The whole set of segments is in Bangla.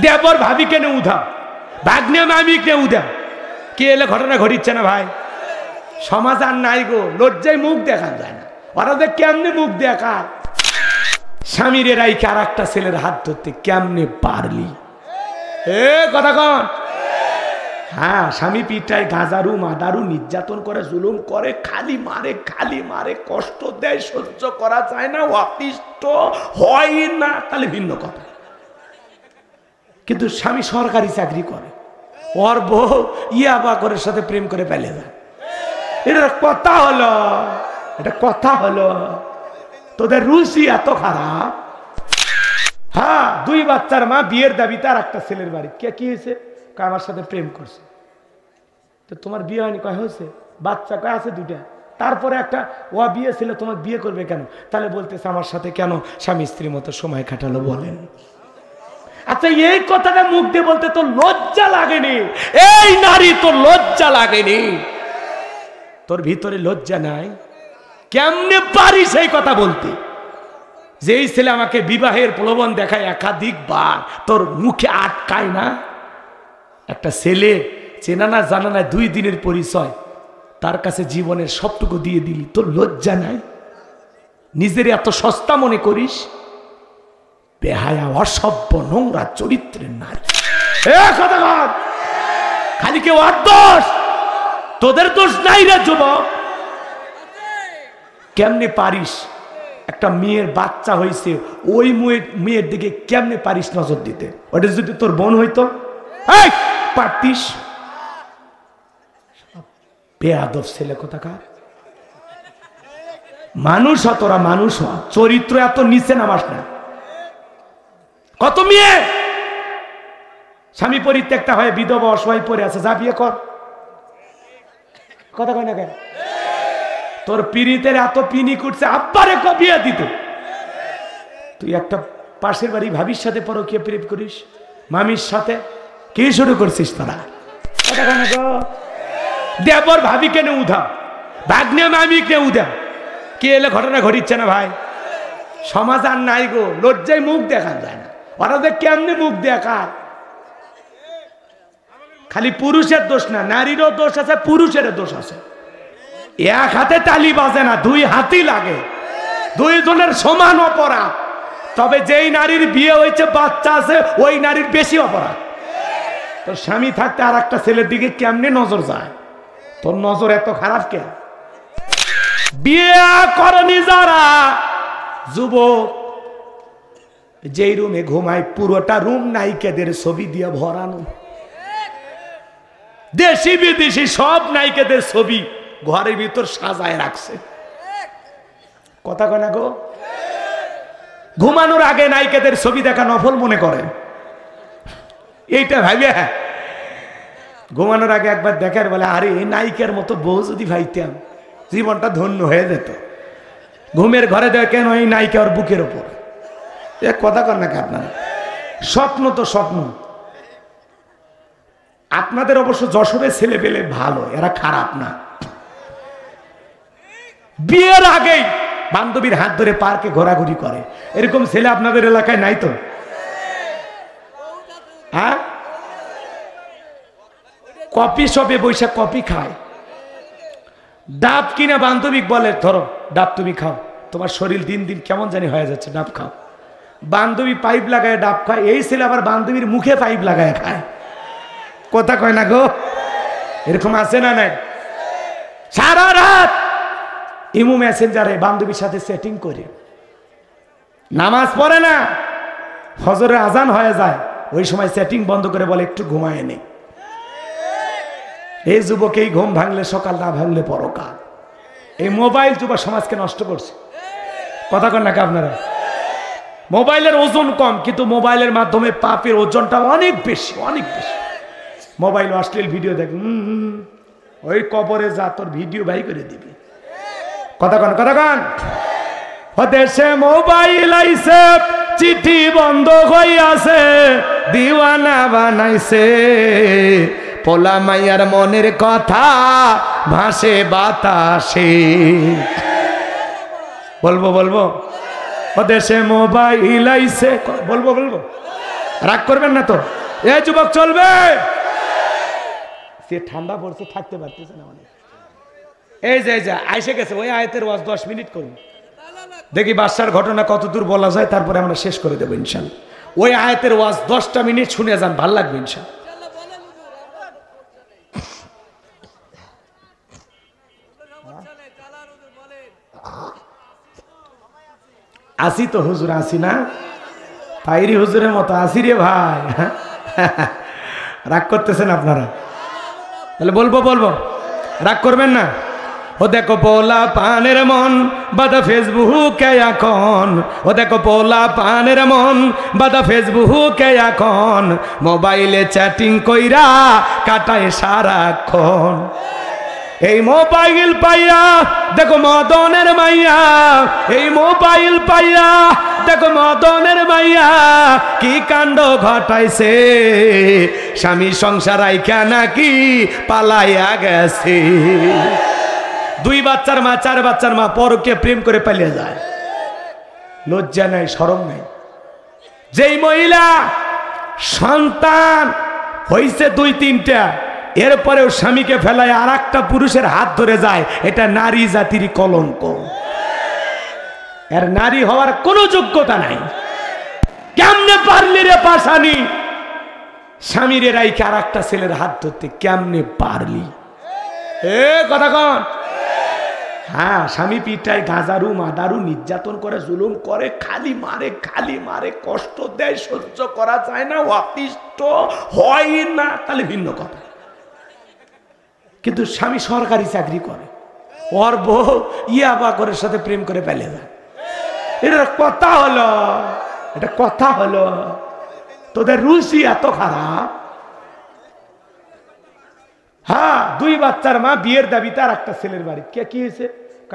দেবর ভাবিকে নে উধা, ভাগ্নে মামিকে উধা, কে এলে ঘটনা ঘটিচ্ছে না ভাই? সমাজ আর নাই গো, লজ্জায় মুখ দেখা যায় না। ওরা যে কেমনে মুখ দেখা, স্বামীর রাইকে আর একটা ছেলের হাত ধরতে কেমনে পারলি? এ কথা কন। হ্যাঁ, স্বামী পিঠায় গাঁজারু মাদারু নির্যাতন করে, জুলুম করে, খালি মারে, কষ্ট দেয়, সহ্য করা যায় না, অতিষ্ঠ হয় না, তাহলে ভিন্ন কথা। কিন্তু স্বামী সরকারি চাকরি করে, ওর বউ ইয়াবা করে সাথে প্রেম করে পেলে যায়। এটা কথা হলো? এটা কথা হলো? তোদের রুচি এত খারাপ। হ্যাঁ, 2 বাচ্চার মা, বিয়ের দাবিতে আর একটা ছেলের বাড়ি। কে কি হয়েছে? আমার সাথে প্রেম করছে। তো তোমার বিয়ে হয়নি? কয় হয়েছে। বাচ্চা কয় আছে 2টা। তারপরে একটা ও বিয়ে ছিল, তোমার বিয়ে করবে কেন? তাহলে বলতেছে আমার সাথে কেন স্বামী স্ত্রীর মতো সময় কাটালো বলেন। আচ্ছা, এই কথাটা মুখ দিয়ে বলতে তো লজ্জা লাগেনি? এই নারী, তো লজ্জা লাগেনি? তোর ভিতরে লজ্জা নাই? কেমনে পারিস এই কথা বলতে? যেই ছেলে আমাকে বিবাহের প্রলোভন দেখায় একাধিকবার, তোর মুখে আটকায় না? একটা ছেলে চেনা না জানা না, 2 দিনের পরিচয়, তার কাছে জীবনের সবটুকু দিয়ে দিলি, তোর লজ্জা নাই? নিজের এত সস্তা মনে করিস? বেহায়া, অসভ্য, নোংরা চরিত্রের নারী। কথা বল, খালি কেউ আর দোষ, তোদের দোষ নাই রে যুবক। কেমনে পারিস? একটা মেয়ের বাচ্চা হয়েছে, ওই মেয়ের দিকে কেমনে পারিস নজর দিতে? ওটা যদি তোর বোন হইতো পারতিস? বেয়াদব ছেলে কোথাকার। মানুষ হ, তোরা মানুষ হ, চরিত্র এত নিচে নামাস না। কত মেয়ে স্বামী পরিত্যক্তা হয়ে বিধবা অসহায় পড়ে আছে, যা বিয়ে কর। কথা কয় না কেন? তোর পিড়িতের এত পিনি করছে, আব্বারে বিয়ে দিত। তুই একটা পাশের বাড়ি ভাবির সাথে পরকীয়া প্রেম করিস, মামির সাথে কি শুরু করছিস তোরা? কথা কয় না গো? দেবর ভাবিকে নে উধা, ভাগ্নে মামিকে উধা, কে এলে ঘটনা ঘটিচ্ছে না ভাই? সমাজ আর নাই গো, লজ্জায় মুখ দেখা যায় না। ওরা যে কেমনে মুখ দেখায়? খালি পুরুষের দোষ না, নারীরও দোষ আছে, পুরুষেরও দোষ আছে। এক হাতে তালি বাজে না, 2 হাতই লাগে, 2 জনের সমান অপরাধ। তবে যেই নারীর বিয়ে হয়েছে, বাচ্চা আছে, ওই নারীর বেশি অপরাধ। তোর স্বামী থাকতে আর একটা ছেলের দিকে কেমনে নজর যায়? তোর নজর এত খারাপ কে? বিয়ে করনি যারা যুবক, যেই রুমে ঘুমায় পুরোটা রুম নায়িকাদের ছবি দিয়ে ভরানো, দেশি বিদেশি সব নায়িকাদের ছবি ঘরের ভিতর সাজায় রাখছে। কথা কয় না গো? ঘুমানোর আগে নায়িকাদের ছবি দেখা নফল মনে করে। এইটা ভাবিয়া ঘুমানোর আগে একবার দেখার বলে, আরে এই নায়িকার মতো বউ যদি ভাইতাম, জীবনটা ধন্য হয়ে যেত। ঘুমের ঘরে দেখেন ওই নায়িকা ওর বুকের ওপর। কথা কর নাকি আপনারা? স্বপ্ন তো স্বপ্ন। আপনাদের অবশ্য যশোরের ছেলে পেলে ভালো, এরা খারাপ না। বিয়ের আগেই বান্ধবীর হাত ধরে পার্কে ঘোরাঘুরি করে, এরকম ছেলে আপনাদের এলাকায় নাই তো? হ্যাঁ, কফি শপে বৈশা কফি খায়, ডাব কিনা বান্ধবী বলে, ধরো ডাব তুমি খাও, তোমার শরীর দিন দিন কেমন জানি হয়ে যাচ্ছে, ডাব খাও। বান্ধবী পাইপ লাগায় ডাব খায়, এই ছেলে আবার বান্ধবীর মুখে পাইপ লাগায় খায়। কথা কয় না গো? এরকম আছে না নাই? সারা রাত ইমো মেসেঞ্জারে বান্ধবীর সাথে সেটিং করে, নামাজ পড়ে না, ফজরের আজান হয়ে যায়, ওই সময় সেটিং বন্ধ করে বলে একটু ঘুমায় নেই। এই যুবক এই ঘুম ভাঙলে সকাল, না ভাঙলে পরকাল। এই মোবাইল যুব সমাজকে নষ্ট করছে। কথা কন নাকি আপনারা? মোবাইলের ওজন কম, কিন্তু মোবাইলের মাধ্যমে পাপের ওজনটা অনেক বেশি, অনেক বেশি। মোবাইল অশ্লীল ভিডিও দেখ, ওই কবরে যা, তোর ভিডিও ভাই করে দিবি। কথা কন, কথা কন। দেশে মোবাইল আইছে, চিঠি বন্ধ হইয়াছে, দিওয়ানা বানাইছে, পোলা মাইয়ার মনের কথা ভাসে বাতাসে। বলবো বলবো? দেশে মোবাইল আইছে, বলবো বলবো? রাগ করবেন না তো? এ যুবক চলবে, সে ঠান্ডা পড়ছে থাকতে পারতেছে না অনেক। এই যে আইসে গেছে, ওই আয়াতের ওয়াজ 10 মিনিট করুন, দেখি বাদশার ঘটনা কত দূর বলা যায়, তারপরে আমরা শেষ করে দেবো ইনশাল্লাহ। ওই আয়াতের ওয়াজ 10টা মিনিট শুনে যান, ভাল লাগবে ইনশাল্লাহ। আসি তো হুজুর, আসি না পাইরি হুজুরের মতো আসি রে ভাই। রাগ করতেছেন আপনারা? তাহলে বলবো, রাগ করবেন না। ও দেখো পোলা পানের মন বাদা ফেসবুকে এখন, ও দেখো পোলা পানের মন বাদা ফেসবুকে এখন, মোবাইলে চ্যাটিং কইরা কাটায় সারাক্ষণ। এই মোবাইল পাইয়া দেখো মদনের মাইয়া, এই মোবাইল পাইয়া দেখো মদনের মাইয়া কি কাণ্ড ঘটাইছে, স্বামী সংসার আইকা নাকি পালাইয়া গেছে। 2 বাচ্চার মা 4 বাচ্চার মা পরকে প্রেম করে পালিয়ে যায়, লজ্জা নাই শরম নাই। যেই মহিলা সন্তান হইছে 2-3টা, এরপরেও স্বামীকে ফেলায় আর একটা পুরুষের হাত ধরে যায়, এটা নারী জাতির কলঙ্ক। এর নারী হওয়ার কোনো যোগ্যতা নাই। কেমনে পারলি রে পাশানি স্বামীর রাইকে আর একটা ছেলের হাত ধরতে, কেমনে পারলি? এ কথা কন। হ্যাঁ, স্বামী পিঠায় গাঁজারু মাদারু নির্যাতন করে, জুলুম করে, খালি মারে, কষ্ট দেয়, সহ্য করা যায় না, অতিষ্ঠ হয় না, তাহলে ভিন্ন কথা। কিন্তু স্বামী সরকারি চাকরি করে, ওর বউ ইয়াবা করে সাথে প্রেম করে পালিয়ে যায়, এটা কথা হলো? এটা কথা হলো? তোদের রুচি এত খারাপ। হ্যাঁ, 2 বাচ্চার মা বিয়ের দাবিতে আর একটা ছেলের বাড়ি। কি হয়েছে?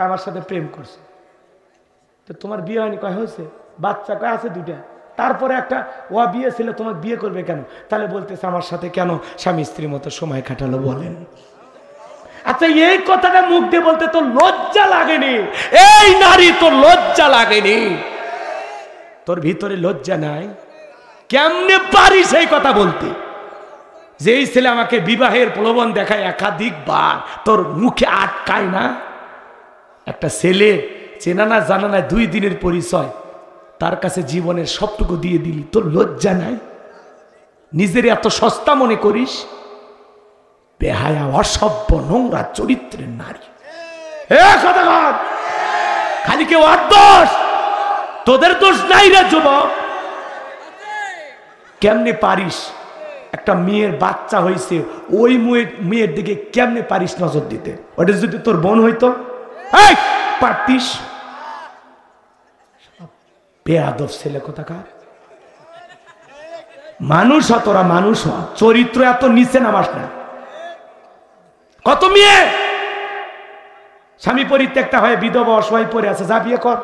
আমার সাথে প্রেম করছে। তো তোমার বিয়ে হয়নি? কয় হয়েছে। বাচ্চা কয় আছে 2টা। তারপরে একটা ও বিয়ে ছিল, তোমার বিয়ে করবে কেন? তাহলে বলতেছে আমার সাথে কেন স্বামী স্ত্রীর মতো সময় কাটালো বলেন। আচ্ছা, এই কথাটা মুখ দিয়ে বলতে তো লজ্জা লাগেনি? এই নারী, তো লজ্জা লাগেনি? তোর ভিতরে লজ্জা নাই? কেমনে পারিস এই কথা বলতে? যেই ছেলে আমাকে বিবাহের প্রলোভন দেখায় একাধিকবার, তোর মুখে আটকায় না? একটা ছেলে চেনা না জানা না 2 দিনের পরিচয়, তার কাছে জীবনের সবটুকু দিয়ে দিলি, তোর লজ্জা নাই? নিজের এত সস্তা মনে করিস? বেহায়া, অসভ্য, নোংরা চরিত্রের নারী। খালি কেউ আর দোষ, তোদের দোষ নাই রে যুবক। কেমনে পারিস? একটা মেয়ের বাচ্চা হয়েছে, ওই মেয়ের দিকে কেমনে পারিস নজর দিতে? ওটা যদি তোর বোন হইতো পারতিস? বেয়াদব ছেলে কোথাকার। মানুষ হ, তোরা মানুষ হ, চরিত্র এত নিচে নামাস না। কত মেয়ে স্বামী পরিত্যক্তা হয়ে বিধবা অসহায় পড়ে আছে, যা বিয়ে কর।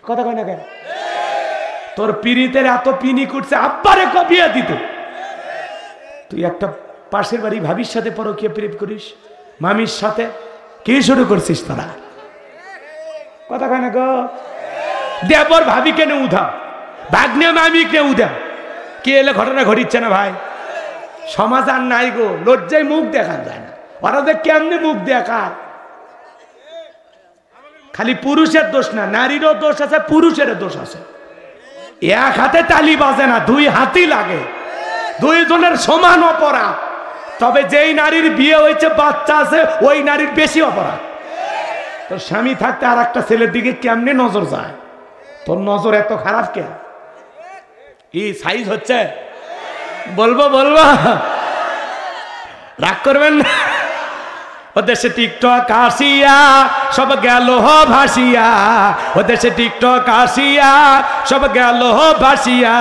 কথা কয় না কেন? তোর পিড়িতের এত পিনি করছে, আব্বারে বিয়ে দিতে। তুই একটা পাশের বাড়ি ভাবির সাথে পরকীয়া প্রেম করিস, মামির সাথে কি শুরু করছিস তোরা? কথা কয় না গো? দেবর ভাবি কেন উধা, ভাগ্নে মামি কে উধা, কি এলে ঘটনা ঘটিচ্ছে না ভাই? সমাজ আর নাই গো, লজ্জায় মুখ দেখান যায় না। ওরা যে কেমনে মুখ দেখায়। খালি পুরুষের দোষ না, নারীরও দোষ আছে, পুরুষের দোষ আছে। এক হাতে তালি বাজে না, 2 হাতই লাগে, 2 জনের সমান অপরাধ। তবে যেই নারীর বিয়ে হয়েছে, বাচ্চা আছে, ওই নারীর বেশি অপরাধ। তোর স্বামী থাকতে আর একটা ছেলের দিকে কেমনে নজর যায়? তোর নজর এত খারাপ কে? কি সাইজ হচ্ছে? বলবো রাগ করবেন না। ওদেশে টিকটক আসিয়া সব গেল ভাসিয়া, ওদেশে টিকটক আসিয়া সব গেল ভাসিয়া,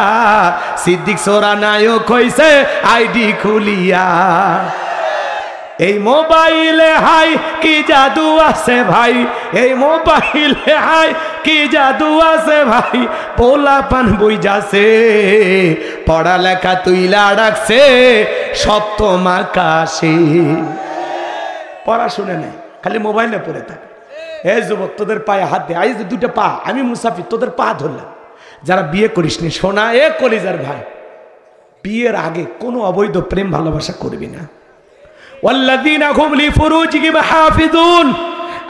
সিদ্দিক সোরা নায়ক হইছে আইডি খুলিয়া। এই মোবাইলে হাই কি জাদু আছে ভাই, এই মোবাইলে হাই কি জাদু আছে ভাই, পোলা পান বই যাচ্ছে, পড়ালেখা তুইলা রাখছে সপ্তম আকাশে। পড়াশুনে নেই, খালি মোবাইলে পড়ে থাকে। এই যুবক, তোদের পায়ে হাত দে। আজ 2টা পা, আমি মুসাফির, তোদের পা ধরলাম। যারা বিয়ে করিসনি সোনা এ কলিজার ভাই, বিয়ের আগে কোনো অবৈধ প্রেম ভালোবাসা করবি না। ওয়াল্লাযীনা হুম লিফুরুজিহিম হাফিজুন,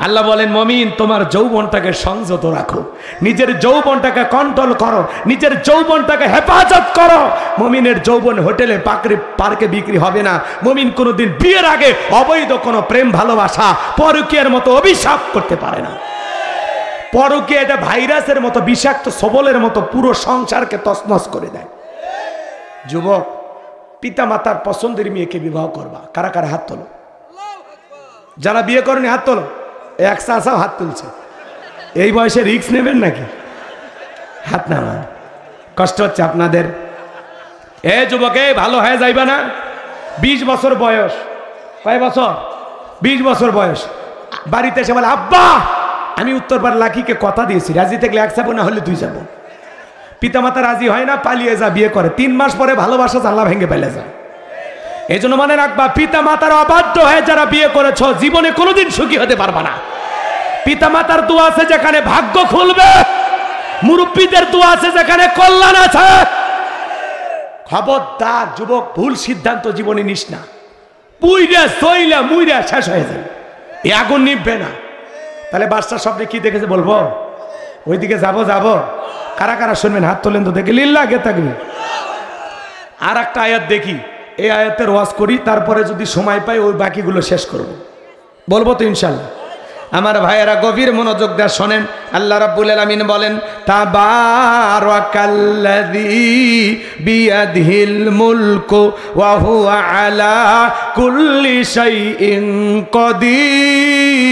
আল্লাহ বলেন মুমিন তোমার যৌবনটাকে সংযত রাখো, নিজের যৌবনটাকে কন্ট্রোল করো, নিজের যৌবনটাকে হেফাজত করো। মুমিনের যৌবন হোটেলে পার্কে বিক্রি হবে না। মুমিন কোনোদিন বিয়ের আগে অবৈধ কোনো প্রেম ভালোবাসা পরকীয়ার মতো অভিশাপ করতে পারে না। পরকীয়া এটা ভাইরাসের মতো বিষাক্ত সবলের মতো পুরো সংসারকে তছনছ করে দেয়। যুবক, পিতা মাতার পছন্দের মেয়েকে বিবাহ করবা। কারা কারা হাত তোলো? যারা বিয়ে করেনি হাত তোলো। এক চাষাও হাত তুলছে। এই বয়সে রিস্ক নেবেন নাকি? হাত নামান, কষ্ট হচ্ছে আপনাদের। এ যুবকে ভালো হয়ে যাইবা না? 20 বছর বয়স। কয় বছর? 20 বছর বয়স। বাড়িতে এসে বলে আব্বা আমি উত্তরপাড়া লাখিকে কথা দিয়েছি, রাজি থাকলে 1 যাবো, না হলে 2 যাবো। পিতামাতা রাজি হয় না, পালিয়ে যা বিয়ে করে। 3 মাস পরে ভালোবাসা জানলা ভেঙে ফেলে যায়। এই জন্য মনে রাখবা, পিতা মাতার অবাধ্য হয়ে যারা বিয়ে করেছ জীবনে কোনোদিন সুখী হতে পারবা না। পিতা মাতার দোয়া আছে যেখানে ভাগ্য খুলবে, মুরব্বীদের দোয়া আছে যেখানে কল্যাণ আছে। খবরদার যুবক, ভুল সিদ্ধান্ত জীবনে নিস না। পুইরা সইলা মুইরা শেষ হয়ে যাবে, এই আগুন নিভবে না। তাহলে বাদশার স্বপ্নে কি দেখেছে বলবো? ওইদিকে যাবো যাবো। কারা কারা শুনবেন হাত তোলেন তো দেখি। লিল্লাহ কে থাকবে। আর একটা আয়াত দেখি, এই আয়াতের ওয়াজ করি, তারপরে যদি সময় পাই ওই বাকিগুলো শেষ করব। বলবো তো ইনশাল্লাহ। আমার ভাইয়েরা গভীর মনোযোগ দিয়ে শোনেন। আল্লাহ রাব্বুল আলামিন বলেন তাবারাকাল্লাযী বিয়াদিহিল মুলকু ওয়া হুয়া আলা কুল্লি শাইইন কাদির।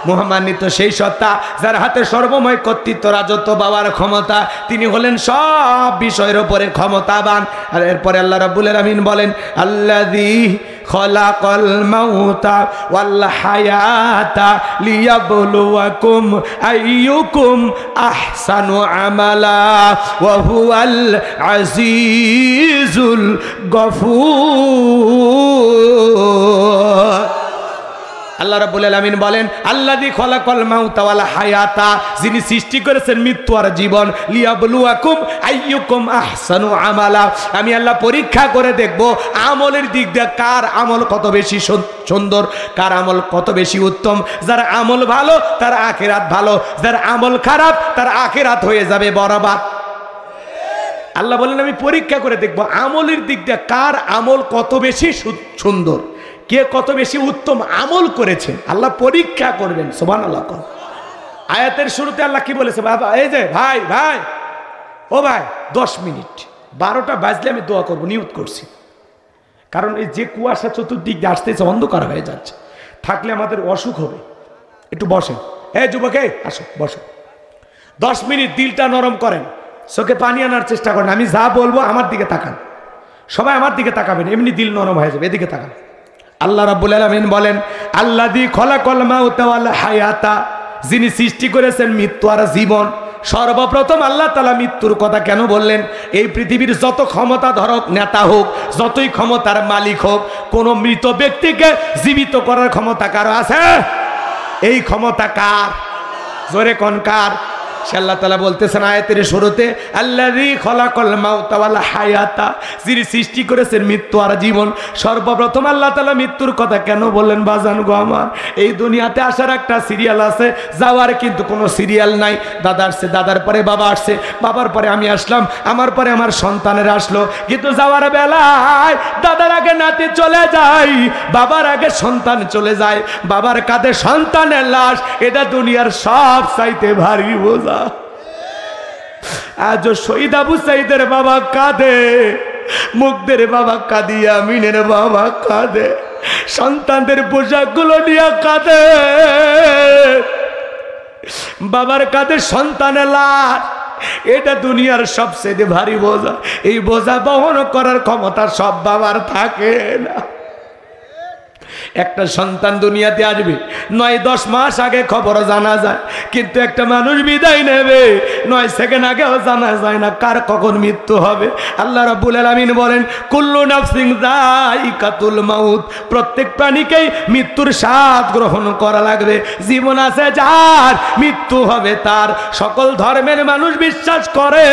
মহামান্বিত সেই সত্তা যার হাতে সর্বময় কর্তৃত্ব, রাজত্ব, পাওয়ার ক্ষমতা। তিনি হলেন সব বিষয়ের উপরে ক্ষমতাবান। আর এরপরে আল্লাহ রাব্বুল আলামিন বলেন আল্লাযী খলাকাল মাউতা ওয়াল হায়াতা লিয়াবলুয়াকুম আইয়ুকুম আহসানু আমালা ওয়া হুয়াল আজিজুল গফুর। আল্লাহ রাব্বুল আলামিন বলেন আল্লাযী খলাকাল মাউতা ওয়াল হায়াতা, যিনি সৃষ্টি করেছেন মৃত্যু আর জীবন। লিয়াবলুয়াকুম আইয়ুকুম আহসানু আমালা, আমি আল্লাহ পরীক্ষা করে দেখব আমলের দিক দিয়ে কার আমল কত বেশি সুন্দর, কার আমল কত বেশি উত্তম। যার আমল ভালো তার আখিরাত ভালো, যার আমল খারাপ তার আখিরাত হয়ে যাবে বরবাদ। আল্লাহ বলেন আমি পরীক্ষা করে দেখব আমলের দিক দিয়ে কার আমল কত বেশি সুন্দর, কে কত বেশি উত্তম আমল করেছে। আল্লাহ পরীক্ষা করবেন। সুবহানাল্লাহ। আয়াতের শুরুতে আল্লাহ কি বলেছে? বাবা এই যে ভাই ভাই ও ভাই 10 মিনিট 12টা বাজলে আমি দোয়া করবো, নিয়ত করছি। কারণ এই যে কুয়াশা চতুর্দিক দিয়ে আসতেছে, অন্ধকার হয়ে যাচ্ছে, থাকলে আমাদের অসুখ হবে। একটু বসেন। হ্যাঁ যুবকে আসো বসো। 10 মিনিট দিলটা নরম করেন, চোখে পানি আনার চেষ্টা করেন। আমি যা বলবো আমার দিকে তাকান, সবাই আমার দিকে তাকাবেন, এমনি দিল নরম হয়ে যাবে। এদিকে তাকান। আল্লাহ রাব্বুল আলামিন বলেন আল্লাযী খলাকাল মাউতা ওয়াল হায়াতা, যিনি সৃষ্টি করেছেন মৃত্যু আর জীবন। সর্বপ্রথম আল্লাহ তাআলা মৃত্যুর কথা কেন বললেন? এই পৃথিবীর যত ক্ষমতা ধরক নেতা হোক, যতই ক্ষমতার মালিক হোক, কোন মৃত ব্যক্তিকে জীবিত করার ক্ষমতা কারো আছে? এই ক্ষমতা কার? জোরে কোন কার? আল্লাহ তাআলা বলতেছেন আয়াতের শুরুতে আল্লাযী খলাকাল মাউতা ওয়াল হায়াতা, যিনি সৃষ্টি করেছেন মৃত্যু আর জীবন। সর্বপ্রথম আল্লাহ তাআলা মৃত্যুর কথা কেন বললেন? বাজান গো আমার, এই দুনিয়াতে আসার একটা সিরিয়াল আছে, যাওয়ার কিন্তু কোনো সিরিয়াল নাই। দাদা আসছে, দাদার পরে বাবা আসছে, বাবার পরে আমি আসলাম, আমার পরে আমার সন্তানের আসলো। কিন্তু যাওয়ার বেলায় দাদার আগে নাতি চলে যায়, বাবার আগে সন্তান চলে যায়, বাবার কাঁধে সন্তানের লাশ। এটা দুনিয়ার সব চাইতে ভারী বোঝা। আজ শহীদ আবু সাইদের বাবা কাঁদে, মুগ্ধের বাবা কাঁদিয়া, মিনের বাবা কাঁদে, সন্তানদের পোশাকগুলো নিয়ে কাঁদে, বাবার কাঁধে সন্তানের লাশ। এটা দুনিয়ার সবচেয়ে ভারী বোঝা। এই বোঝা বহন করার ক্ষমতা সব বাবার থাকে না। একটা সন্তান দুনিয়াতে আসবে 9-10 মাস আগে খবর জানা যায়, কিন্তু একটা মানুষ বিদায় নেবে 9 সেকেন্ড আগেও জানা যায় না কার কখন মৃত্যু হবে। আল্লাহ রাব্বুল আলামিন বলেন কুল্লু নাফসিন যায়িকাতুল মাউত, প্রত্যেক প্রাণীকেই মৃত্যুর স্বাদ গ্রহণ করা লাগবে। জীবন আছে যার, মৃত্যু হবে তার। সকল ধর্মের মানুষ বিশ্বাস করে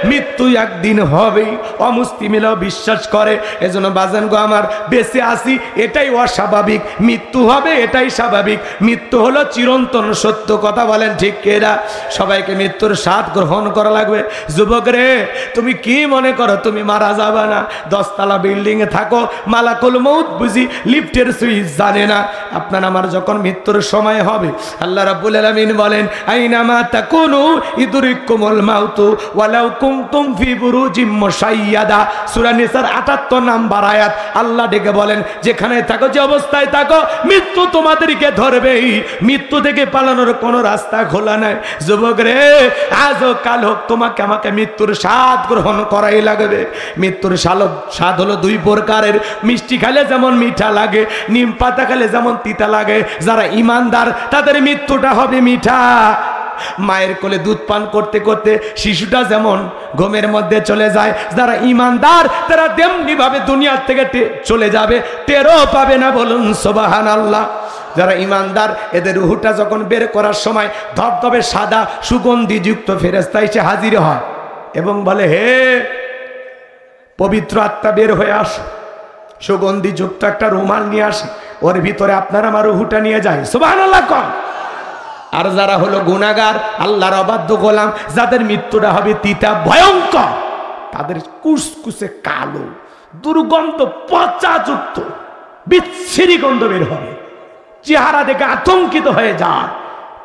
মৃত্যু একদিন হবেই, অমুসলিমেরাও বিশ্বাস করে। এজন্য বাজান গো আমার, বেঁচে আসি এটাই অস্বাভাবিক, মৃত্যু হবে এটাই স্বাভাবিক। মৃত্যু হলো চিরন্তন সত্য, কথা বলেন ঠিক কিনা? সবাইকে মৃত্যুর স্বাদ গ্রহণ করা লাগবে। যুবক রে, তুমি কি মনে করো তুমি মারা যাবে না? 10 তলা বিল্ডিং এ থাকো, মালাকুল মউত বুঝি লিফটের সুইচ জানে না? আপনার আমার যখন মৃত্যুর সময় হবে, আল্লাহ রাব্বুল আলামিন বলেন আইনামা তাকুনু ইদরিকুমুল মাউতু ওয়ালাউ কুনতুম ফি বুরুজিম মুশাইয়াদা। সূরা নিসার 78 নাম্বার আয়াত। আল্লাহ ডেকে বলেন যেখানে থাকো, যে অবস্থায় থাকো, মৃত্যু তোমাদেরকে ধরবেই। মৃত্যু থেকে পালানোর কোনো রাস্তা খোলা নাই। যুবক রে, আজ হোক কাল হোক তোমাকে আমাকে মৃত্যুর স্বাদ গ্রহণ করাই লাগবে। মৃত্যুর স্বাদ হলো 2 প্রকারের। মিষ্টি খেলে যেমন মিঠা লাগে, নিম পাতা খেলে যেমন তিতা লাগে। যারা ইমানদার তাদের মৃত্যুটা হবে মিঠা। মায়ের কোলে দুধ পান করতে করতে শিশুটা যেমন ঘুমের মধ্যে চলে যায়, যারা ইমানদার তারা তেমনি ভাবে দুনিয়া থেকে চলে যাবে, টেরও পাবে না। বলুন সুবহানাল্লাহ। যারা ইমানদার এদের রূহটা যখন বের করার সময় ধবধবে সাদা সুগন্ধিযুক্ত ফেরেশতা এসে হাজির হয় এবং বলে হে পবিত্র আত্মা বের হয়ে আসো। সুগন্ধিযুক্ত একটা রুমাল নিয়ে আসে, ওর ভিতরে আপনার আমার রূহটা নিয়ে যায়। সুবহানাল্লাহ কম। আর যারা হলো গুনাহগার, আল্লাহর অবাধ্য গোলাম, যাদের মৃত্যুটা হবে তিতা ভয়ঙ্কর, তাদের কুসকুসে কালো দুর্গন্ধ পচাযুক্ত বিচ্ছিরি গন্ধ বের হবে। চেহারা দেখে আতঙ্কিত হয়ে যায়,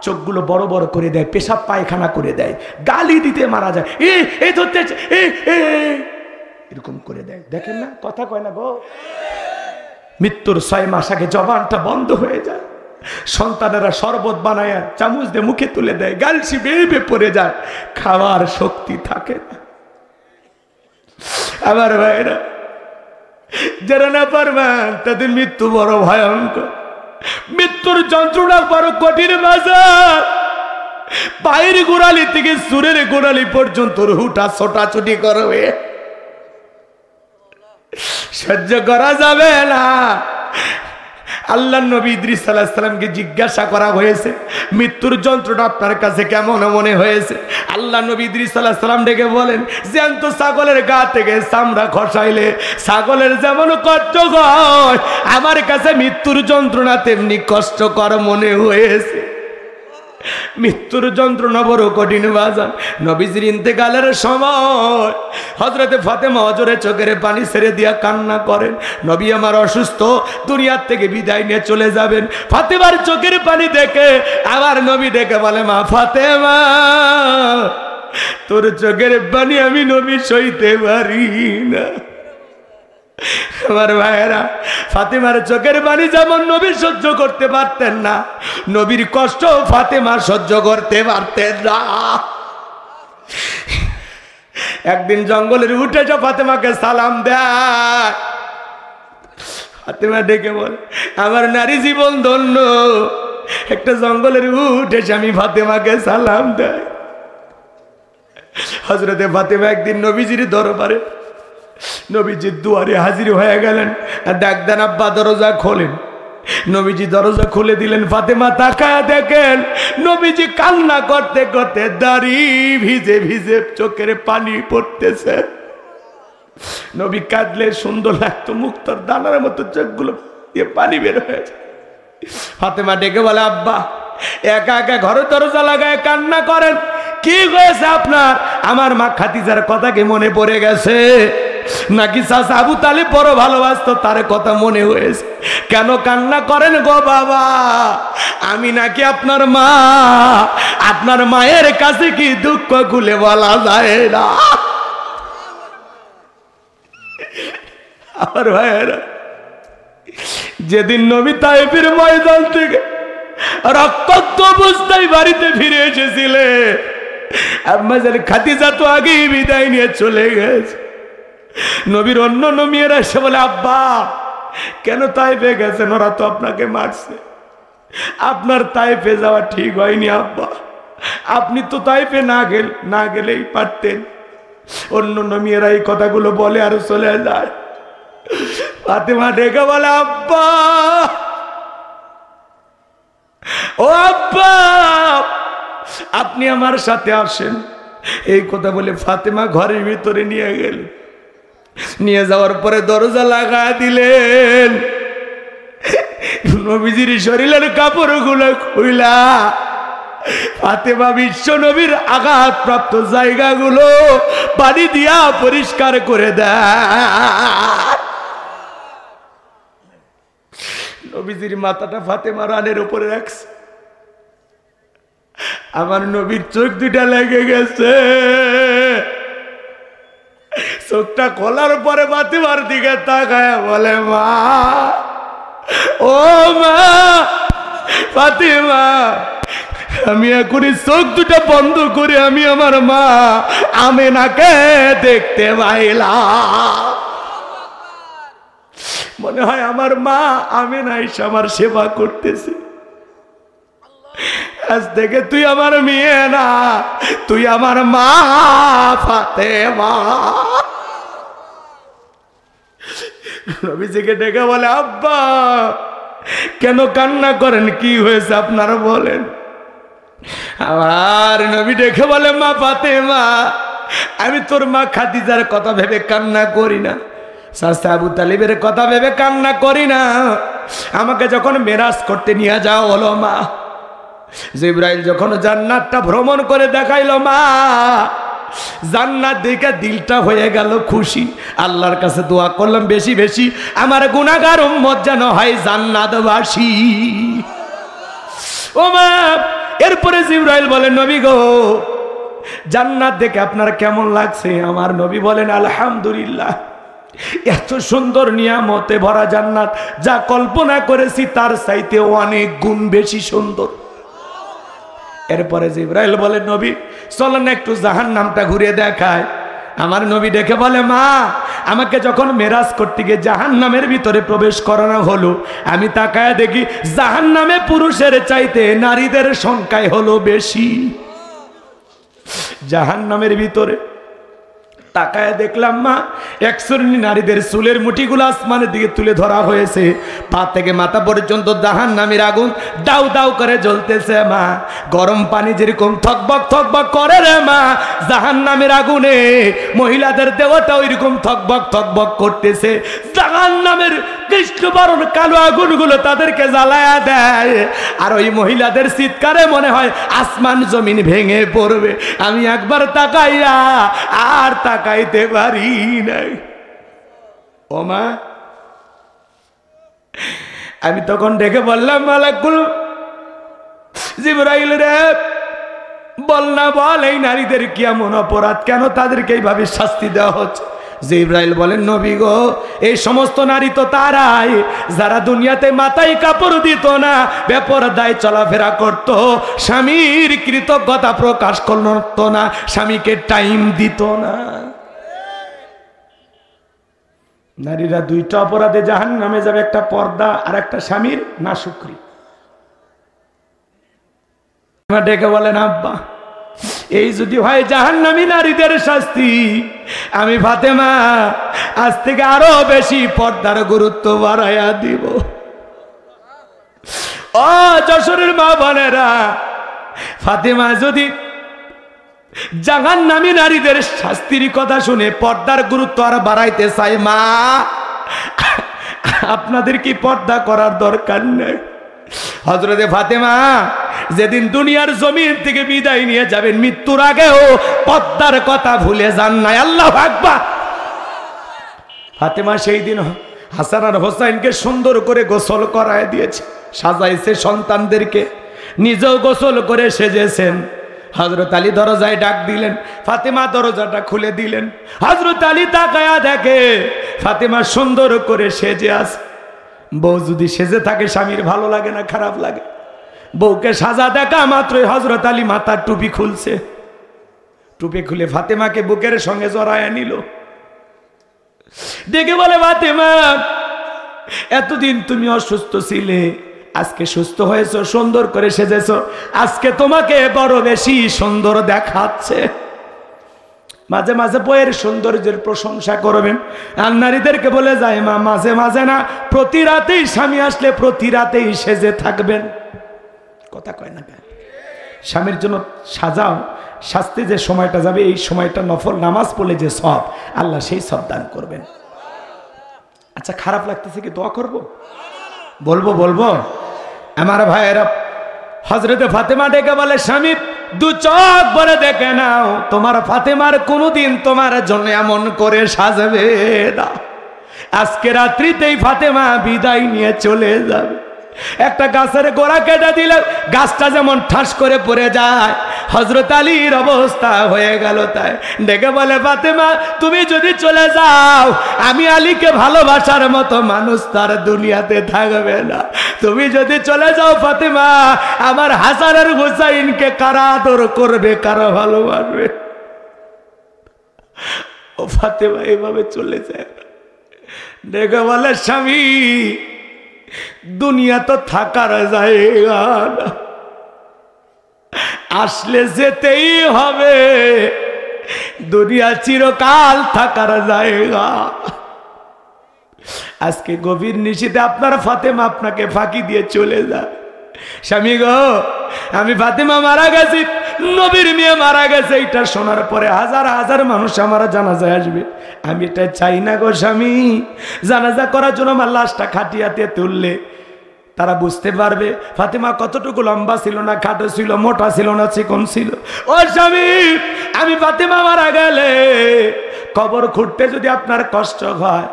চোখগুলো বড় বড় করে দেয়, পেশাব পায়খানা করে দেয়, গালি দিতে মারা যায়। এই ধরতে এরকম করে দেয়। দেখেন না, কথা কয় না গো। মৃত্যুর 6 মাস আগে জবানটা বন্ধ হয়ে যায়। সন্তানেরা শরবত বানায় চামচ দিয়ে মুখে তুলে দেয়, গালসি বেয়ে পড়ে যায়, খাওয়ার শক্তি থাকে না। আমার ভাইরা, যারা না পারবেন তাদের মৃত্যু বড় ভয়ঙ্কর। মৃত্যুর যন্ত্রণা বড় কঠিন বাজার। পায়ের গোড়ালি থেকে সুরের গোড়ালি পর্যন্ত রুহুটা ছোটাছুটি করবে, সহ্য করা যাবে না। আল্লাহ নবী ইদ্রিস আলাইহিস সালামকে জিজ্ঞাসা করা হয়েছে মৃত্যুর যন্ত্রটা আপনার কাছে কেমন মনে হয়েছে? আল্লাহ নবী ইদ্রিস আলাইহিস সালাম ডেকে বলেন, জ্যান্ত ছাগলের গা থেকে চামড়া খসাইলে ছাগলের যেমন কষ্ট হয়, আমার কাছে মৃত্যুর যন্ত্রণা তেমনি কষ্টকর মনে হয়েছে। মৃত্যুর যন্ত্রণা বড় কঠিন বাজান। নবীজির ইন্তেকালের সময় হযরতে ফাতেমা অজরে চোখের পানি ছেড়ে দিয়া কান্না করেন, নবী আমার অসুস্থ, দুনিয়ার থেকে বিদায় নিয়ে চলে যাবেন। ফাতেমার চোখের পানি দেখে আবার নবী ডেকে বলে, মা ফাতেমা, তোর চোখের পানি আমি নবী সইতে পারি না। আমার ভাইয়েরা, ফাতেমার চোখের পানি যেমন নবী সহ্য করতে পারতেন না, নবীর কষ্ট ফাতেমা সহ্য করতে পারতেন না। একদিন জঙ্গলের উঠে যা ফাতেমাকে সালাম দেয়, ফাতেমা ডেকে বলে, আমার নারী জীবন ধন্য। একটা জঙ্গলের উঠে আমি ফাতেমাকে সালাম দেয়। হযরতে ফাতেমা একদিন নবীজির দরবারে, নবীজির দুয়ারে হাজির হয়ে গেলেন। আর ডাক দেন, আব্বা দরজা খোলেন। নবীজি দরজা খুলে দিলেন। ফাতেমা তাকায় দেখেন নবীজি কান্না করতে করতে দাড়ি ভিজে ভিজে চোখের পানি পড়তেছে। নবী কাঁদলে সুন্দর লাগতো, মুক্তার দানার মতো চোখগুলো দিয়ে পানি বের হয়েছে। ফাতেমা ডেকে বলে, আব্বা একা একা ঘরে দরজা লাগায় কান্না করেন, কি হয়েছে আপনার? আমার মা খাদিজার কথা কি মনে পড়ে গেছে নাকি চাচা আবু তালিব বড় ভালোবাসতো তার কথা মনে হয়েছে? কেন কান্না করেন গো বাবা? আমি নাকি আপনার মা, আপনার মায়ের কাছে কি দুঃখ খুলে বলা যায় না? আমার ভাইয়েরা, যেদিন নবী তায়েফের ময়দান থেকে রক্তাক্ত অবস্থায় বাড়িতে ফিরে এসেছিলে, আম্মা জান খাদিজা তো আগেই বিদায় নিয়ে চলে গেছে। নবীর অন্য মেয়েরা এসে বলে, আব্বা কেন তাইফে গেছেন? ওরা তো আপনাকে মারছে। আপনার তাইফে যাওয়া ঠিক হয়নি আব্বা, আপনি তো তাইফে না গেলেই পারতেন। অন্য মেয়েরা এই কথাগুলো বলে আর চলে যায়। ফাতেমা ডেকে বলে, আব্বা, ও আব্বা, আপনি আমার সাথে আসেন। এই কথা বলে ফাতেমা ঘরের ভিতরে নিয়ে গেল। নিয়ে যাওয়ার পরে দরজা লাগা দিলেন। নবীজির শরীরের কাপড়গুলো খুইলা ফাতেমা বিশ্ব নবীর আঘাতপ্রাপ্ত জায়গাগুলো পানি দিয়া পরিষ্কার করে দেয়। নবীজির মাথাটা ফাতেমা রানের উপরে রাখছে। আমার নবীর চোখ দুটা লেগে গেছে। চোখটা খোলার পরে ফাতেমার দিকে তাকায় বলে, মা, ও মা ফাতেমা, আমি এখনই চোখ দুটা বন্ধ করে আমি আমার মা আমেনাকে দেখতে পাইলাম। মনে হয় আমার মা আমেনা এসে আমার সেবা করতেছে। আজ থেকে তুই আমার মেয়ে না, তুই আমার মা ফাতেমা। নবীজিকে ডেকে বলে, আব্বা, কেন কান্না করেন? কি হয়েছে আপনারা বলেন। আমার নবী ডেকে বলে, মা ফাতেমা, আমি তোর মা খাদিজার কথা ভেবে কান্না করি না, চাচা আবু তালিবের কথা ভেবে কান্না করি না। আমাকে যখন মেরাজ করতে নিয়ে যাও হলো মা, জিবরাইল যখন জান্নাতটা ভ্রমণ করে দেখাইলো মা, জান্নাত দেখে দিলটা হয়ে গেল খুশি। আল্লাহর কাছে দোয়া করলাম, বেশি বেশি আমার গুনাহগার উম্মত যেন হয় জান্নাতবাসী। ও মা, এরপরে জিবরাইল বলেন, নবী গো, জান্নাত দেখে আপনার কেমন লাগছে? আমার নবী বলেন, আলহামদুলিল্লাহ, এত সুন্দর নিয়ামতে ভরা জান্নাত, যা কল্পনা করেছি তার চাইতে অনেক গুণ বেশি সুন্দর। এরপরে জিবরাইল বলে, নবী চলেন একটু জাহান্নামটা ঘুরে দেখায়। আমার নবী ডেকে বলে, মা, আমাকে যখন মেরাজ করতে গিয়ে জাহান্নামের ভিতরে প্রবেশ করানো হলো, আমি তাকায় দেখি জাহান্নামে পুরুষের চাইতে নারীদের সংখ্যায় হলো বেশি। জাহান্নামের ভিতরে তাকায় দেখলাম মা, এক শ্রেণী নারীদের চুলের মুঠিগুলো আসমানের দিকে তুলে ধরা হয়েছে, পা থেকে মাথা পর্যন্ত জাহান্নামের আগুন দাউ দাউ করে জ্বলতেছে। মা, গরম পানি যেরকম থকবক থকবক করে রে মা, জাহান্নামের আগুনে মহিলাদের দেহটা ওইরকম থকবক থকবক করতেছে। জাহান্নামের কৃষ্ণবরণ কালো আগুনগুলো তাদেরকে জ্বালায়া দেয়, আর ওই মহিলাদের চিৎকারে মনে হয় আসমান জমিন ভেঙে পড়বে। আমি একবার তাকাইয়া আর তাকাইতে পারি নাই। ও মা, আমি তখন ডেকে বললাম, মালাকুল জিবরাইল রে, বল না, বল, এই নারীদের কি এমন অপরাধ, কেন তাদেরকে এইভাবে শাস্তি দেওয়া হচ্ছে? জিবরাইল বলেন, নবী গো, এই সমস্ত নারী তো তারাই যারা দুনিয়াতে মাথায় কাপড় দিত না, বেপরদায় চলাফেরা করত, স্বামীর কৃতজ্ঞতা প্রকাশ করত না, স্বামীকে টাইম দিত না। নারীরা দুইটা অপরাধে জাহান্নামে যাবে, একটা পর্দা আর একটা স্বামীর নাশুকরি। ডেকে বলেন, আব্বা, এই যদি হয় জাহান্নামী নারীদের শাস্তি, আমি ফাতেমা আজ থেকে আরো বেশি পর্দার গুরুত্ব বাড়াইয়া দিব। ও যশোরের মা বোনেরা, ফাতেমা যদি জাহান্নামী নারীদের শাস্তির কথা শুনে পর্দার গুরুত্ব আর বাড়াইতে চায়, মা, আপনাদের কি পর্দা করার দরকার নেই? হযরতে ফাতেমা যেদিন দুনিয়ার জমিন থেকে বিদায় নিয়ে যাবেন, মৃত্যুর আগেও পর্দার কথা ভুলে যান নাই। আল্লাহু আকবার। ফাতেমা সেই দিন হাসান আর হোসাইনকে সুন্দর করে গোসল করায় দিয়েছে, সাজাইছে সন্তানদেরকে, নিজেও গোসল করে সেজেছেন। হযরত আলী দরজায় ডাক দিলেন, ফাতেমা দরজাটা খুলে দিলেন। হযরত আলী তাকায়া দেখে ফাতেমা সুন্দর করে সেজে আছে। বউ যদি সেজে থাকে স্বামীর ভালো লাগে না খারাপ লাগে? বউকে সাজা দেখা মাত্রই হযরত আলী মাথার টুপি খুলছে, টুপি খুলে ফাতেমাকে বুকের সঙ্গে জড়ায় নিল। দেখে বলে, ফাতেমা এতদিন তুমি অসুস্থ ছিলে, আজকে সুস্থ হয়েছো, সুন্দর করে সেজেছো, আজকে তোমাকে বড় বেশি সুন্দর দেখাচ্ছে। মাঝে মাঝে বইয়ের সৌন্দর্যের প্রশংসা করবেন। আর নারীদেরকে বলে যায়, মা মাঝে মাঝে না, প্রতি রাতেই স্বামী আসলে প্রতি রাতেই সেজে থাকবেন। কথা কয় না কেন? স্বামীর জন্য সাজাও, শাস্তি যে সময়টা যাবে এই সময়টা নফল নামাজ পড়লে যে সব, আল্লাহ সেই সব দান করবেন। আচ্ছা, খারাপ লাগতেছে কি দোয়া করব? বলবো আমার ভাইয়েরা, হযরতে ফাতেমা ডেকে বলে, স্বামী দু চোখ ভরে দেখে নাও, তোমার ফাতেমার কোনোদিন তোমার জন্য এমন করে সাজবে না। আজকে রাত্রিতেই ফাতেমা বিদায় নিয়ে চলে যাবে। একটা গাছের গোড়া কেটে দিলে গাছটা যেমন ঠাস করে পড়ে যায়, হযরত আলীর অবস্থা হয়ে গেল তাই। ডেকে বলে, ফাতেমা তুমি যদি চলে যাও, আমি আলীকে ভালোবাসার মতো মানুষ তার দুনিয়াতে থাকবে না। তুমি যদি চলে যাও ফাতেমা, আমার হাসান আর হুসাইনকে কারা আদর করবে, কারা ভালোবাসবে? ও ফাতেমা এভাবে চলে যায়। ডেকে বলে, স্বামী দুনিয়া তো থাকার জায়গা না, আসলে যেতেই হবে। দুনিয়া চিরকাল থাকার জায়গা। আজকে গভীর নিশীথে আপনার ফাতেমা আপনাকে ফাঁকি দিয়ে চলে যায়। স্বামী গো, আমি ফাতেমা মারা গেছি, নবীর মেয়ে মারা গেছে, এটা শোনার পরে হাজার হাজার মানুষ আমার জানাজায় আসবে। আমি এটা চাই না গো স্বামী। জানাজা করার জন্য আমার লাশটা খাটিয়াতে তুললে তারা বুঝতে পারবে ফাতেমা কতটুকু লম্বা ছিল, না খাটো ছিল, মোটা ছিল না চিকন ছিল। ও স্বামী, আমি ফাতেমা মারা গেলে কবর খুঁড়তে যদি আপনার কষ্ট হয়,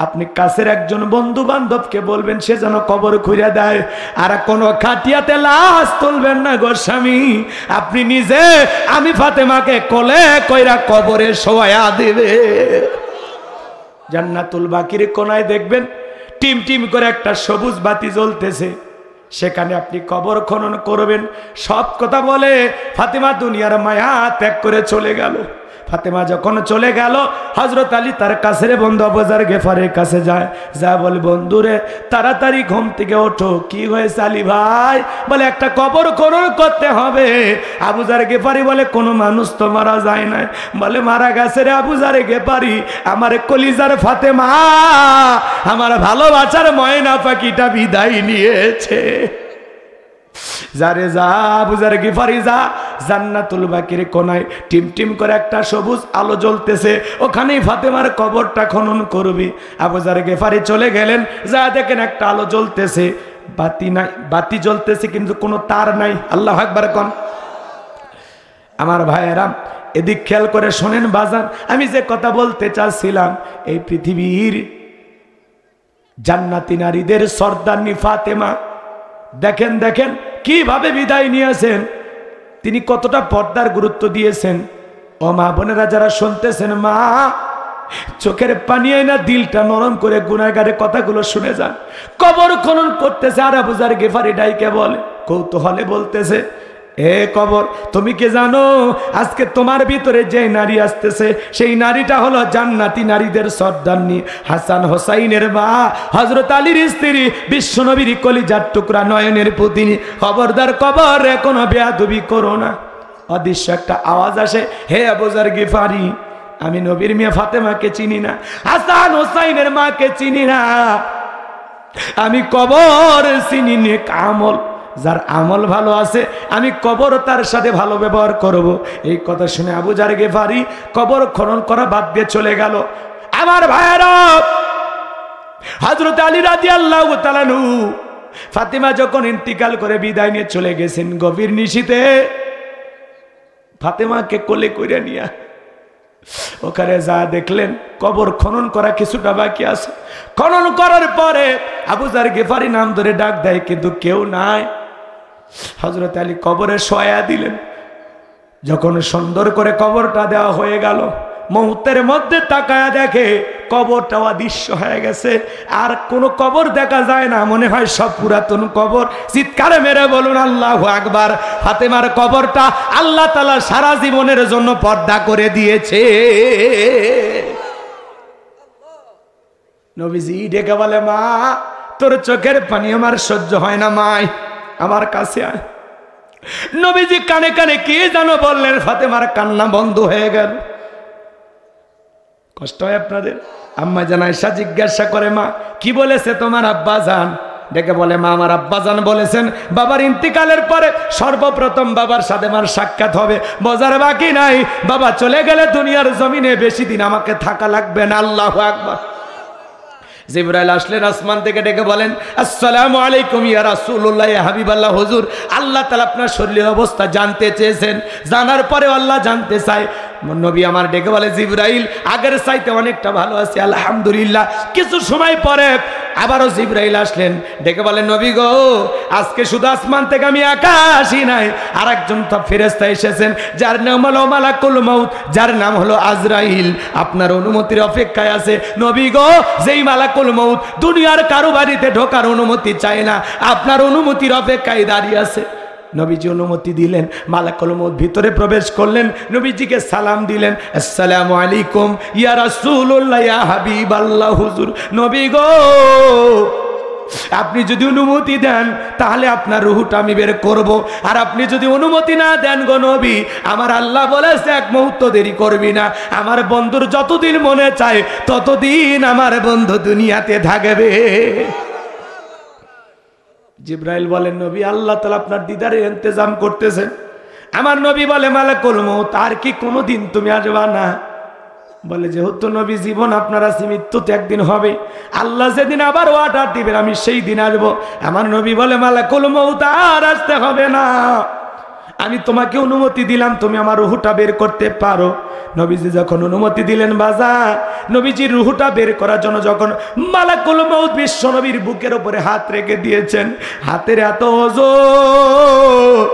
আপনি কাছের একজন বন্ধু বান্ধবকে বলবেন, সে যেন কবর খুঁড়ে দেয়। আর কোনো খাটিয়াতে লাশ তুলবেন না গো স্বামী। আপনি নিজে আমি ফাতেমাকে কোলে কইরা কবরে শোয়া দিবে। জান্নাতুল বাকির কোনায় দেখবেন টিম টিম করে একটা সবুজ বাতি জ্বলতেছে, সেখানে আপনি কবর খনন করবেন। সব কথা বলে ফাতেমা দুনিয়ার মায়া ত্যাগ করে চলে গেল। ফাতেমা যখন চলে গেল, হযরত আলী তার কাছের বন্ধু আবু যর গেফারের কাছে যায়, যা বলে, বন্ধুরে তাড়াতাড়ি ঘুম থেকে ওঠো। কি হয়েছে আলী ভাই? বলে, একটা কবর খনন করতে হবে। আবু যর গেফারি বলে, কোনো মানুষ তো মারা যায় না। বলে, মারা গেছে রে আবু যর গেফারি, আমার কলিজার ফাতেমা, আমার ভালোবাসার ময়না পাখিটা বিদায় নিয়েছে। যারে যা আবু যর গিফারি যা, জান্নাতুল বাকির কোনায় টিম টিম করে একটা সবুজ আলো জ্বলতেছে, ওখানেই ফাতেমার কবরটা খনন করবি। আবু যর গিফারি চলে গেলেন, যা দেখেন একটা আলো জ্বলতেছে, বাতি নাই, বাতি জ্বলতেছে কিন্তু কোনো তার নাই। আল্লাহু আকবার কোন। আমার ভাইয়েরা এদিক খেয়াল করে শোনেন বাজান, আমি যে কথা বলতে চাচ্ছিলাম, এই পৃথিবীর জান্নাতি নারীদের সর্দারনি ফাতেমা, দেখেন দেখেন কিভাবে বিদায় নিয়েছেন, তিনি কতটা পর্দার গুরুত্ব দিয়েছেন। ও মা বোনেরা যারা শুনতেছেন, মা চোখের পানি না দিলটা নরম করে গুনাহগারের কথাগুলো শুনে যান। কবর খনন করতেছে, আর আবু যর গিফারি ডাইকে বলে, কৌতূহলে বলতেছে, এ কবর, তুমি কি জানো আজকে তোমার ভিতরে যে নারী আসতেছে, সেই নারীটা হলো জান্নাতি নারীদের সর্দারনি, হাসান হোসাইনের মা, হযরত আলীর স্ত্রী, বিশ্বনবীর কলিজার টুকরা, নয়নের পুতিনি। খবরদার কবরে কোনো বেয়াদবি করো না। অদৃশ্য একটা আওয়াজ আসে, হে আবু যর গিফারি, আমি নবীর মেয়ে ফাতেমাকে চিনি না, হাসান হোসাইনের মাকে চিনি না, আমি কবর চিনি। নেক আমল, যার আমল ভালো আছে, আমি কবর তার সাথে ভালো ব্যবহার করব। এই কথা শুনে আবু যর গিফারি কবর খনন করা বাদ দিয়ে চলে গেল। আমার ভাইয়েরা, হযরত আলী রাদিয়াল্লাহু তাআলা আনহু ফাতেমা যখন ইন্তিকাল করে বিদায় নিয়ে চলে গেছেন, গভীর নিশীথে ফাতেমাকে কোলে কইরা নিয়া ওখানে যা দেখলেন কবর খনন করা কিছুটা বাকি আছে। খনন করার পরে আবু যর গিফারি নাম ধরে ডাক দেয়, কিন্তু কেউ নাই। হযরত আলী কবরে শোয়া দিলেন। যখন সুন্দর করে কবরটা দেওয়া হয়ে গেল, মুহূর্তের মধ্যে তাকায়া দেখে কবরটা অদৃশ্য হয়ে গেছে, আর কোনো কবর দেখা যায় না, মনে হয় সব পুরাতন কবর। চিৎকারে মেরে বলুন আল্লাহু আকবার। ফাতেমার কবরটা আল্লাহ তাআলা সারা জীবনের জন্য পর্দা করে দিয়েছে। নবীজি ডেকে বলে, মা তোর চোখের পানি আমার সহ্য হয় না, মাই আমার কাছে আয়। নবীজি কানে কানে কি জানো বললেন, ফাতেমার কান্না বন্ধ হয়ে গেল। কষ্ট হয় আপনাদের? আম্মা জান আয়েশা জিজ্ঞাসা করে, মা কি বলেছে তোমার আব্বা জান? ডেকে বলে, মা আমার আব্বা জান বলেছেন বাবার ইন্তিকালের পরে সর্বপ্রথম বাবার সাথে আমার সাক্ষাৎ হবে, বোঝার বাকি নাই, বাবা চলে গেলে দুনিয়ার জমিনে বেশি দিন আমাকে থাকা লাগবে না। আল্লাহু আকবার। জিবরাইল আসলেন আসমান থেকে, ডেকে বলেন, আসসালামু আলাইকুম ইয়া রাসূলুল্লাহ, ইয়া হাবিবাল্লাহ, হুজুর আল্লাহ তাআলা আপনার শরীরের অবস্থা জানতে চেয়েছেন, জানার পরে আল্লাহ জানতে চায়। নবী আমার ডেকে বলে, জিবরাইল আগের চাইতে অনেকটা ভালো আছে আলহামদুলিল্লাহ। কিছু সময় পরে আবারও জিবরাইল আসলেন, ডেকে বলেন, নবী গো আজকে শুধু আসমান থেকে আমি একা আসি নাই, আর একজন ফেরেশতা এসেছেন যার নাম হলো মালাকুল মউত, যার নাম হলো আজরাইল, আপনার অনুমতির অপেক্ষায় আছে। নবী গো যেই মালাকুল মউত দুনিয়ার কারো বাড়িতে ঢোকার অনুমতি চায় না, আপনার অনুমতির অপেক্ষায় দাঁড়িয়ে আছে। নবীজি অনুমতি দিলেন, মালাকুল মউত ভিতরে প্রবেশ করলেন, নবীজিকে সালাম দিলেন, আসসালামু আলাইকুম ইয়া রাসূলুল্লাহ, ইয়া হাবিবাল্লাহ, হুজুর নবী গো আপনি যদি অনুমতি দেন তাহলে আপনার রূহটা আমি বের করব, আর আপনি যদি অনুমতি না দেন গো নবী, আমার আল্লাহ বলেছে এক মুহূর্ত দেরি করবি না, আমার বন্ধুর যতদিন মনে চায় ততদিন আমার বন্ধু দুনিয়াতে থাকবে। জিবরাইল বলেন, নবী আল্লাহ তাআলা আপনার দিদারের ইন্তজাম করতেছেন। আমার নবী বলে, মালাকুল মউত আর কি কোনোদিন তুমি আসবা না? বলে, যেহেতু নবী জীবন আপনার আছে, মৃত্যু তো একদিন হবে, আল্লাহ যেদিন আবার অর্ডার দিবেন আমি সেই দিন আসবো। আমার নবী বলে, মালাকুল মউত আর আসতে হবে না, আমি তোমাকে অনুমতি দিলাম, তুমি আমার রূহটা বের করতে পারো। নবীজি যখন অনুমতি দিলেন বাজার, নবীজির রূহটা বের করার জন্য যখন মালাকুল মউত বিশ্ব নবীর বুকের উপরে হাত রেখে দিয়েছেন, হাতের এত ওজন,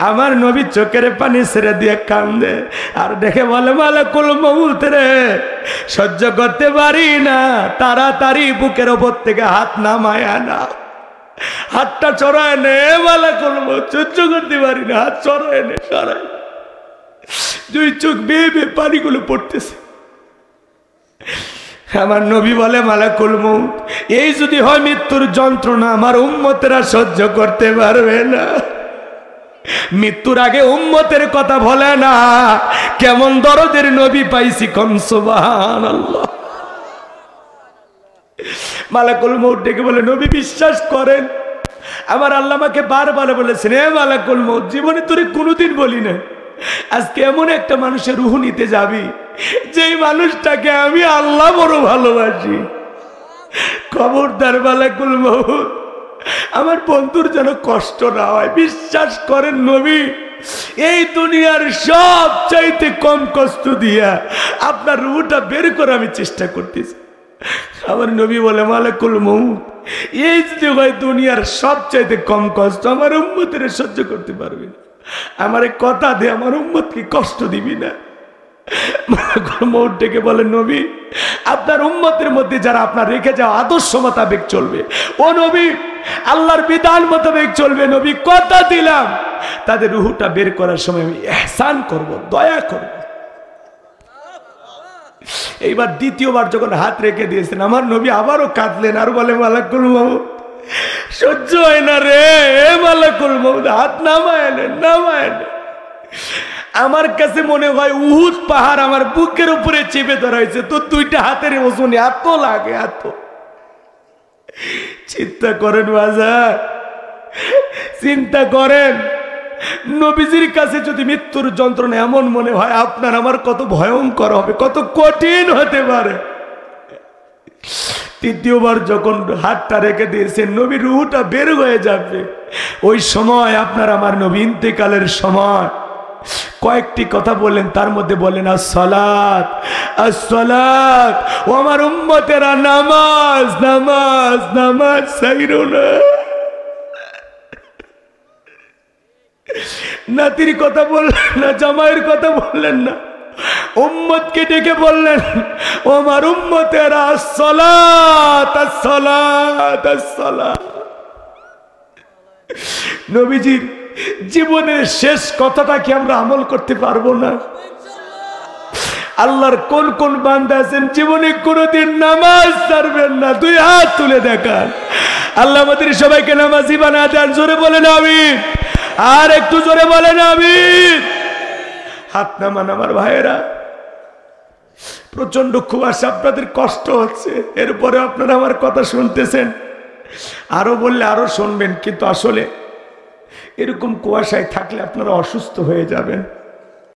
আমার নবী চোখের পানি ছেড়ে দিয়ে কান্দে আর দেখে বলে, মালাকুল মউত রে সহ্য করতে পারি না, তাড়াতাড়ি বুকের ওপর থেকে হাত নামায় না, হাতটা চড়ায় নে, মালাকুল মউত সহ্য করতে পারি না, হাত চড়ায় নে, সরায়। দুই চোখ বেয়ে বেয়ে পানিগুলো পড়তেছে। আমার নবী বলে, মালাকুল মউত এই যদি হয় মৃত্যুর যন্ত্রণা আমার উম্মতেরা সহ্য করতে পারবে না। মৃত্যুর আগে উম্মতের কথা বলে না, কেমন দরদের নবী পাইছি, কোন সুবহানাল্লাহ। মালাকুল মউত ডেকে বলে, নবী বিশ্বাস করেন আমার আল্লাহ আমাকে বারবার বলেছেন, হে মালাকুল মউত জীবনে তোরে কোনোদিন বলি না, আজকে এমন একটা মানুষের রূহ নিতে যাবি যেই মানুষটাকে আমি আল্লাহ বড় ভালোবাসি, খবরদার মালাকুল মউত আমার বন্ধুর যেন কষ্ট না হয়। বিশ্বাস করেন নবী, এই দুনিয়ার সবচাইতে কম কষ্ট দিয়া আপনার রূহটা বের করে আমি চেষ্টা করতেছি। আমার নবী বলে, মালাকুল মউত এই যদি হয় দুনিয়ার সবচাইতে কম কষ্ট আমার উম্মতের সহ্য করতে পারবে না, আমার কথা দে আমার উম্মতকে কষ্ট দিবি না। মালাকুল মউত ডেকে বলে, নবী আপনার উম্মতের মধ্যে যারা আপনার রেখে যাওয়া আদর্শ মোতাবেক চলবে, ও নবী আল্লাহর বিধান মোতাবেক চলবে, নবী কথা দিলাম তাদের রূহটা বের করার সময় আমি ইহসান করব, দয়া করব। এইবার দ্বিতীয়বার যখন হাত রেখে দিয়েছেন আমার নবী আবারও কাঁদলেন আর বলে, মালাকুল মউত সহ্য হয় না রে, মালাকুল মউত হাত নামায় নেন, নামায় নেন। আমার কাছে মনে হয় উহুদ পাহাড় আমার বুকের উপরে চেপে ধরা হয়েছে, তো দুইটা হাতের ওজন এত লাগে, এত। চিন্তা করেন বাজার, চিন্তা করেন নবীজির কাছে যদি মৃত্যুর যন্ত্রণা এমন মনে হয়, আপনার আমার কত ভয়ঙ্কর হবে, কত কঠিন হতে পারে। তৃতীয়বার যখন হাতটা রেখে দিয়েছেন নবীর রূহটা বের হয়ে যাবে, ওই সময় আপনার আমার নবী ইন্তেকালের সময় কয়েকটি কথা বললেন, তার মধ্যে বললেন আসসালাত আসসালাত, ও আমার উম্মতেরা নামাজ নামাজ নামাজ ছাইরো না। নাতির কথা বললেন না, জামাইয়ের কথা বললেন না, উম্মতকে ডেকে বললেন, ও আমার উম্মতেরা আসসালাত আসসালাত আসসালাত। নবীজির জীবনের শেষ কথাটা কি আমরা আমল করতে পারবো না? আল্লাহর কোন কোন বান্দা আছেন জীবনে কোনোদিন নামাজ ছাড়বেন না? দুই হাত তুলে দেখান। আল্লাহ আমাদের সবাইকে নামাজি বানা দেন। জোরে বলেন আমিন। আর একটু জোরে বলেন আমিন। হাত নামান আমার ভাইয়েরা। প্রচন্ড কুয়াশা, আপনাদের কষ্ট হচ্ছে, এরপরে আপনারা আমার কথা শুনতেছেন। আরো বললে আরো শুনবেন, কিন্তু আসলে এরকম কুয়াশায় থাকলে আপনারা অসুস্থ হয়ে যাবেন।